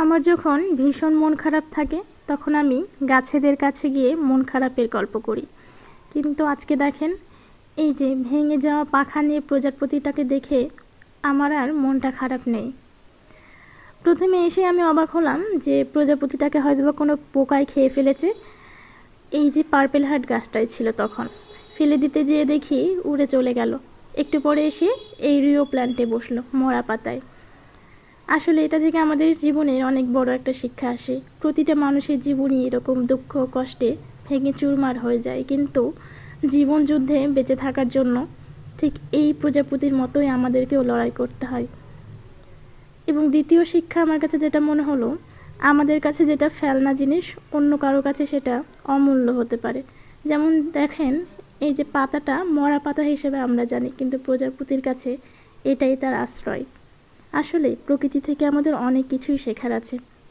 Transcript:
আমার যখন ভীষণ মন খারাপ থাকে তখন আমি গাছেদের কাছে গিয়ে মন খারাপের গল্প করি। কিন্তু আজকে দেখেন, এই যে ভেঙে যাওয়া পাখা নিয়ে প্রজাপতিটাকে দেখে আমার আর মনটা খারাপ নেই। প্রথমে এসে আমি অবাক হলাম যে প্রজাপতিটাকে হয়তোবা কোনো পোকায় খেয়ে ফেলেছে। এই যে পার্পেল হার্ট গাছটাই ছিল, তখন ফেলে দিতে যেয়ে দেখি উড়ে চলে গেল। একটু পরে এসে এই রিও প্ল্যান্টে বসলো মরা পাতায়। আসলে এটা থেকে আমাদের জীবনের অনেক বড় একটা শিক্ষা আসে। প্রতিটা মানুষের জীবনই এরকম দুঃখ কষ্টে ভেঙে চুরমার হয়ে যায়, কিন্তু জীবন যুদ্ধে বেঁচে থাকার জন্য ঠিক এই প্রজাপতির মতোই আমাদেরকেও লড়াই করতে হয়। এবং দ্বিতীয় শিক্ষা আমার কাছে যেটা মনে হলো, আমাদের কাছে যেটা ফেলনা জিনিস অন্য কারো কাছে সেটা অমূল্য হতে পারে। যেমন দেখেন, এই যে পাতাটা মরা পাতা হিসেবে আমরা জানি, কিন্তু প্রজাপতির কাছে এটাই তার আশ্রয়। আসলে প্রকৃতি থেকে আমাদের অনেক কিছুই শেখার আছে।